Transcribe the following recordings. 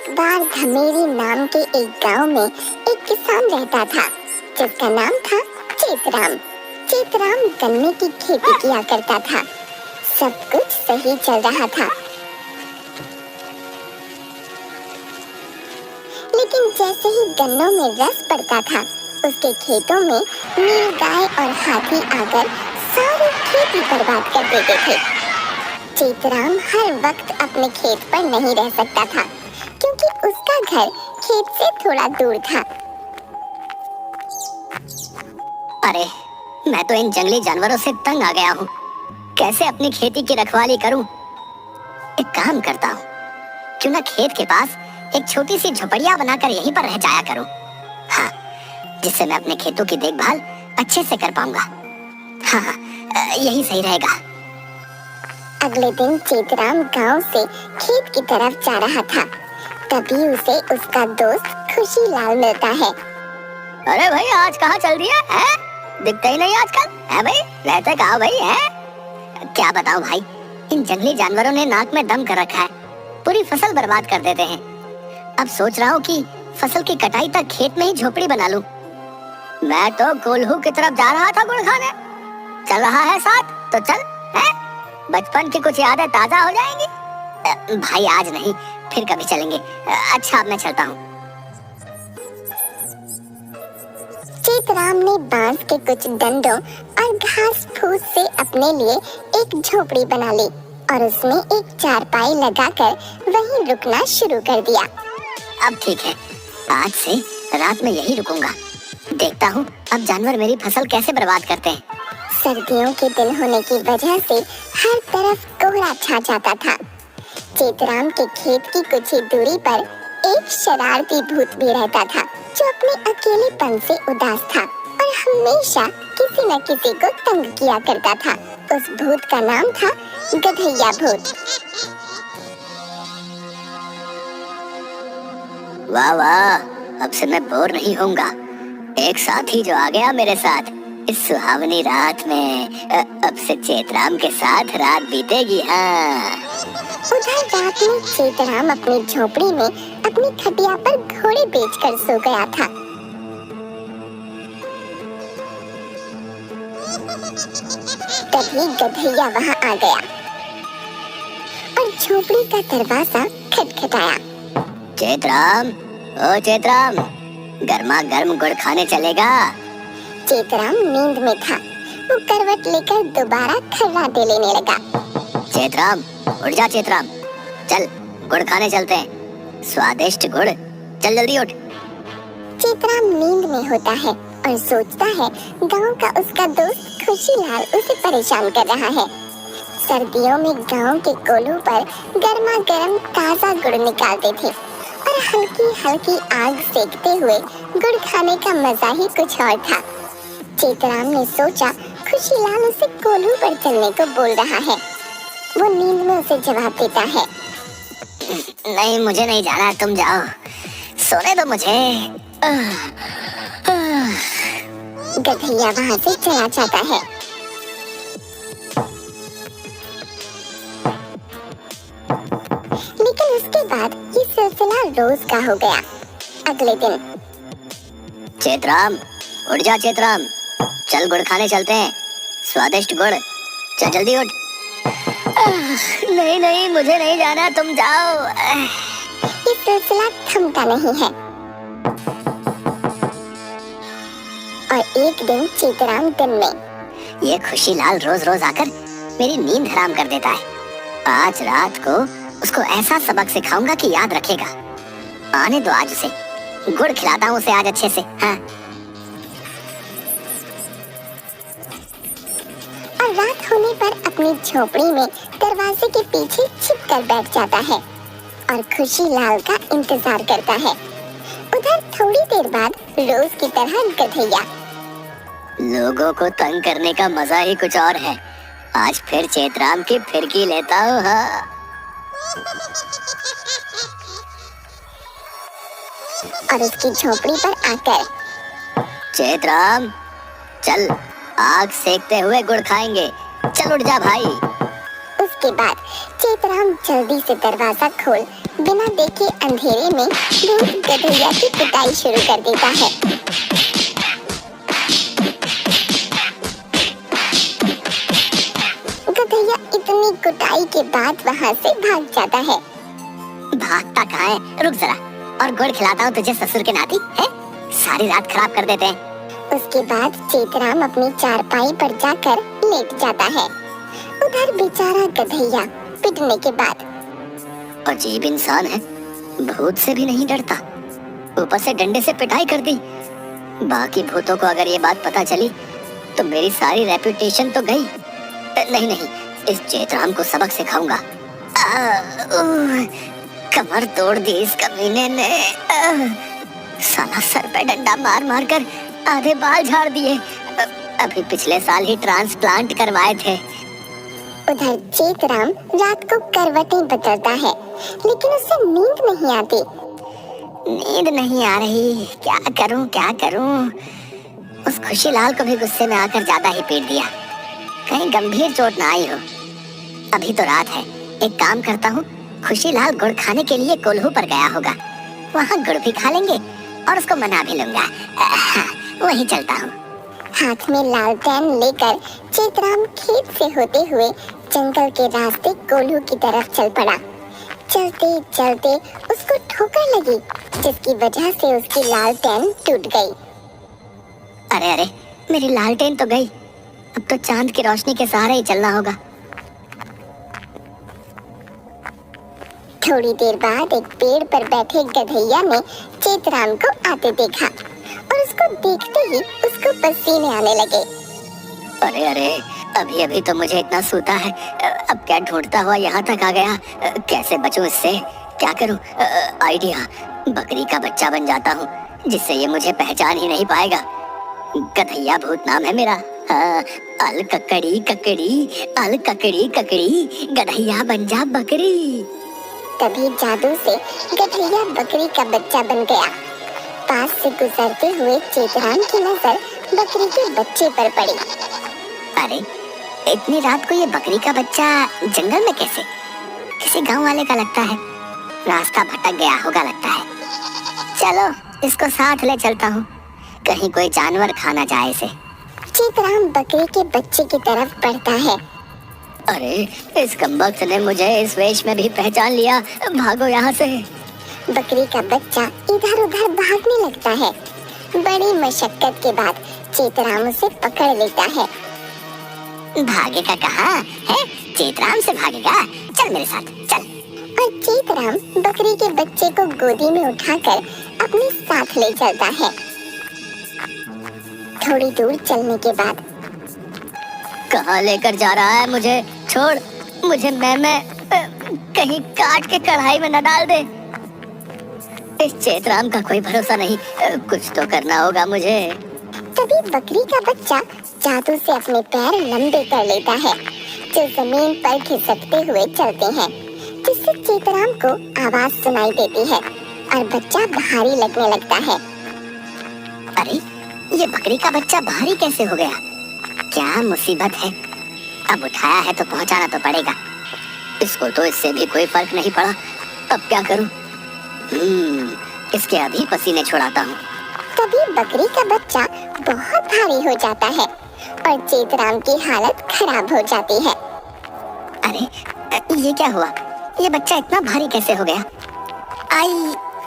एक बार धमेरी नाम के एक गांव में एक किसान रहता था जिसका नाम था चेतराम। चेतराम गन्ने की खेती किया करता था। सब कुछ सही चल रहा था, लेकिन जैसे ही गन्नों में रस पड़ता था, उसके खेतों में नीलगाय और हाथी आकर सारी खेती बर्बाद कर देते थे। चेतराम हर वक्त अपने खेत पर नहीं रह सकता था, क्योंकि उसका घर खेत से थोड़ा दूर था। अरे, मैं तो इन जंगली जानवरों से तंग आ गया हूँ। कैसे अपनी खेती की रखवाली करूँ? एक काम करता हूँ, क्यों ना खेत के पास एक छोटी सी झोपड़िया बनाकर यहीं पर रह जाया करूँ। हाँ, जिससे मैं अपने खेतों की देखभाल अच्छे से कर पाऊंगा। हाँ, यही सही रहेगा। अगले दिन चेतराम गांव से खेत की तरफ जा रहा था। तभी उसे उसका दोस्त खुशीलाल मिलता है। अरे भाई, आज कहाँ चल दिया है? दिखता ही नहीं आजकल है भाई। रहते कहाँ भाई है? क्या बताऊं भाई, इन जंगली जानवरों ने नाक में दम कर रखा है। पूरी फसल बर्बाद कर देते हैं। अब सोच रहा हूँ कि फसल की कटाई तक खेत में ही झोपड़ी बना लूं। मैं तो कोल्हू की तरफ जा रहा था गुड़ खाने। चल रहा है साथ तो चल, है? बचपन की कुछ यादें ताजा हो जाएंगी। भाई आज नहीं, फिर कभी चलेंगे। अच्छा, अब मैं चलता हूँ। चेतराम ने बांस के कुछ डंडों और घास फूस से अपने लिए एक झोपड़ी बना ली और उसमें एक चारपाई लगाकर वहीं रुकना शुरू कर दिया। अब ठीक है, आज से रात में यहीं रुकूंगा। देखता हूँ अब जानवर मेरी फसल कैसे बर्बाद करते हैं। सर्दियों के दिन होने की वजह से हर तरफ कोहरा छा जाता था। चेतराम के खेत की कुछ ही दूरी पर एक शरारती भूत भी रहता था, जो अपने अकेलेपन से उदास था और हमेशा किसी न किसी को तंग किया करता था। उस भूत का नाम था गधैया भूत। वाह वाह, अब से मैं बोर नहीं होऊंगा। एक साथी जो आ गया मेरे साथ इस सुहावनी रात में। अब से चेतराम के साथ रात बीतेगी। हाँ, उधर रात में चेतराम अपनी झोपड़ी में अपनी खटिया पर घोड़े बेचकर सो गया था। तभी गधैया वहां आ गया और झोपड़ी का दरवाजा खटखटाया। चेतराम, ओ चेतराम, गर्मा गर्म गुड़ खाने चलेगा? चेतराम नींद में था। वो करवट लेकर दोबारा खर्राटे लेने लगा। चेतराम, उठ जा चेतराम, चल गुड़ खाने चलते हैं। स्वादिष्ट गुड़, चल जल्दी उठ। चेतराम नींद में होता है और सोचता है गांव का उसका दोस्त खुशीलाल उसे परेशान कर रहा है। सर्दियों में गांव के कोल्हू पर गर्मा गर्म ताजा गुड़ निकालते थे और हल्की हल्की आग सेकते हुए गुड़ खाने का मजा ही कुछ और था। चेतराम ने सोचा खुशीलाल उसे कोल्हू पर चलने को बोल रहा है। वो नींद में उसे जवाब देता है, नहीं, मुझे नहीं जाना, तुम जाओ, सोने दो मुझे। गधैया वहां से चला जाता है। लेकिन उसके बाद ये सिलसिला रोज का हो गया। अगले दिन, चेतराम, उठ जा चेतराम, चल गुड़ खाने चलते हैं। स्वादिष्ट गुड़, चल जल्दी उठ। नहीं नहीं, मुझे नहीं जाना, तुम जाओ। ये सिलसिला थमता नहीं है और एक दिन चेतराम दिन में, ये खुशीलाल रोज रोज आकर मेरी नींद हराम कर देता है। आज रात को उसको ऐसा सबक सिखाऊंगा कि याद रखेगा। आने दो आज उसे, गुड़ खिलाता हूँ उसे आज अच्छे से। हाँ, और रात होने पर अपनी झोपड़ी में दरवाजे के पीछे छिपकर बैठ जाता है और खुशीलाल का इंतजार करता है। उधर थोड़ी देर बाद रोज की तरह गधैया, लोगों को तंग करने का मजा ही कुछ और है। आज फिर चेतराम की फिरकी लेता हूँ। हाँ, और उसकी झोपड़ी पर आकर, चेतराम, चल आग सेकते हुए गुड़ खाएंगे, चल उठ जा भाई। उसके बाद चेतराम जल्दी से दरवाजा खोल बिना देखे अंधेरे में भूत गधैया की पिटाई शुरू कर देता है। गधैया इतनी कुटाई के बाद वहाँ से भाग जाता है। भागता कहाँ है? रुक जरा और गुड़ खिलाता हूँ तुझे ससुर के नाती है। सारी रात खराब कर देते हैं। उसके बाद चेतराम अपनी चारपाई पर जाकर लेट जाता है। उधर बेचारा गधैया पिटने के बाद अजीब इंसान है, भूत से भी नहीं डरता, ऊपर से डंडे से पिटाई कर दी। बाकी भूतों को अगर ये बात पता चली तो मेरी सारी रेपुटेशन तो गई। नहीं नहीं, इस चेतराम को सबक सिखाऊंगा। कमर तोड़ दी इस कमीने ने। साला सर पे डंडा मार मार कर आधे बाल झाड़ दिए। अभी पिछले साल ही ट्रांसप्लांट करवाए थे। उधर चेतराम रात को करवटें बदलता है, लेकिन उसे नींद नहीं आती। नींद नहीं आ रही, क्या करूं क्या करूं। उस खुशीलाल को भी गुस्से में आकर ज्यादा ही पीट दिया, कहीं गंभीर चोट ना आई हो। अभी तो रात है, एक काम करता हूँ, खुशीलाल गुड़ खाने के लिए कोल्हू पर गया होगा, वहाँ गुड़ भी खा लेंगे और उसको मना भी लूंगा। वहीं चलता हूँ। हाथ में लालटेन लेकर चेतराम खेत से होते हुए जंगल के रास्ते कोल्हू की तरफ चल पड़ा। चलते चलते उसको ठोकर लगी, जिसकी वजह से उसकी लालटेन टूट गई। अरे अरे, मेरी लालटेन तो गई। अब तो चांद की रोशनी के सहारे ही चलना होगा। थोड़ी देर बाद एक पेड़ पर बैठे गधैया ने चेतराम को आते देखा और उसको देखते ही उसको पसीने आने लगे। अरे अरे, अभी अभी तो मुझे इतना सूता है, अब क्या ढूंढता हुआ यहाँ तक आ गया। कैसे बचूं इससे, क्या करूं? आइडिया, बकरी का बच्चा बन जाता हूँ जिससे ये मुझे पहचान ही नहीं पाएगा। गधैया भूत नाम है मेरा। अल ककड़ी ककड़ी, अल ककड़ी ककड़ी, गधैया बन जा बकरी। तभी जादू से गधैया बकरी का बच्चा बन गया। पास से गुजरते हुए चेतराम की नजर बकरी के बच्चे पर पड़ी। अरे, इतनी रात को ये बकरी का बच्चा जंगल में कैसे? किसी गांव वाले का लगता है, रास्ता भटक गया होगा लगता है। चलो इसको साथ ले चलता हूँ, कहीं कोई जानवर खा ना जाए इसे। चेतराम बकरी के बच्चे की तरफ बढ़ता है। अरे, इस कमबख्त ने मुझे इस वेश में भी पहचान लिया, भागो यहाँ से। बकरी का बच्चा इधर उधर भागने लगता है। बड़ी मशक्कत के बाद चेतराम उसे पकड़ लेता है। भागेगा कहाँ है? चेतराम से भागेगा? चल मेरे साथ चल। और चेतराम बकरी के बच्चे को गोदी में उठाकर अपने साथ ले चलता है। थोड़ी दूर चलने के बाद कहाँ लेकर जा रहा है मुझे? छोड़ मुझे, मैं कहीं काट के कढ़ाई में न डाल दे। इस चेतराम का कोई भरोसा नहीं, कुछ तो करना होगा मुझे। तभी बकरी का बच्चा जादू से अपने पैर लंबे कर लेता है, जो जमीन पर खिसकते हुए चलते हैं, जिससे चेतराम को आवाज सुनाई देती है और बच्चा भारी लगने लगता है। अरे, ये बकरी का बच्चा भारी कैसे हो गया? क्या मुसीबत है? अब उठाया है तो पहुंचाना तो पड़ेगा। इसको तो इससे भी कोई फर्क नहीं पड़ा, अब क्या करूं? इसके अभी पसीने छुड़ाता हूँ। तभी बकरी का बच्चा बहुत भारी हो जाता है और चेतराम की हालत खराब हो जाती है। अरे, ये क्या हुआ? ये बच्चा इतना भारी कैसे हो गया? आई,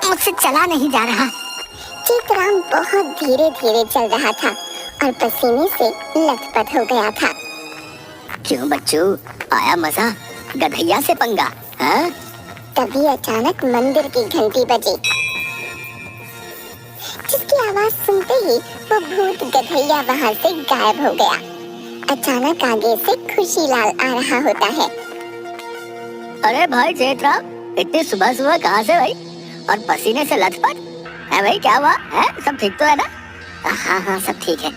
मुझसे चला नहीं जा रहा। चेतराम बहुत धीरे धीरे चल रहा था और पसीने से लथपथ हो गया था। क्यों बच्चू, आया मजा? गधैया से पंगा? हाँ? तभी अचानक मंदिर की घंटी बजी, जिसकी आवाज सुनते ही वो भूत गधैया वहाँ से गायब हो गया। अचानक आगे से खुशीलाल आ रहा होता है। अरे भाई चेतराम, इतनी सुबह सुबह कहाँ से भाई? और पसीने से लथपथ है भाई, क्या हुआ है? सब ठीक तो है ना? हाँ हाँ, सब ठीक है।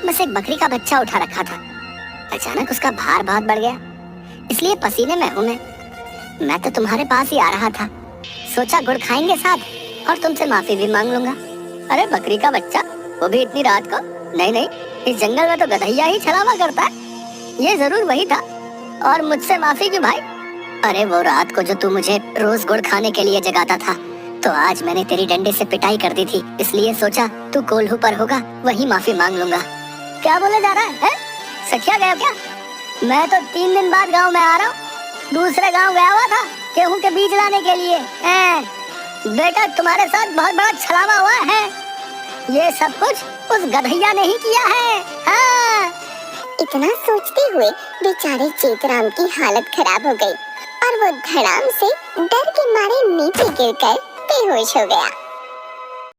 बस एक बकरी का बच्चा उठा रखा था, अचानक उसका भार बहुत बढ़ गया, इसलिए पसीने में हूँ मैं तो तुम्हारे पास ही आ रहा था, सोचा गुड़ खाएंगे साथ और तुमसे माफी भी मांग लूंगा। अरे बकरी का बच्चा, वो भी इतनी रात को? नहीं नहीं, इस जंगल में तो गधैया ही छलावा करता है, ये जरूर वही था। और मुझसे माफी क्यों भाई? अरे वो रात को जो तू मुझे रोज गुड़ खाने के लिए जगाता था, तो आज मैंने तेरी डंडे से पिटाई कर दी थी, इसलिए सोचा तू कोल्हू पर होगा, वहीं माफी मांग लूंगा। क्या बोले जा रहा है? सखिया गया क्या? मैं तो 3 दिन बाद गांव में आ रहा हूँ, दूसरे गांव गया हुआ था गेहूं के बीज लाने के लिए। बेटा तुम्हारे साथ बहुत बड़ा छलावा हुआ है, ये सब कुछ उस गधैया ने ही किया है। हाँ। इतना सोचते हुए बेचारे चेतराम की हालत खराब हो गई और वो धड़ाम से डर के मारे नीचे गिरकर बेहोश हो गया।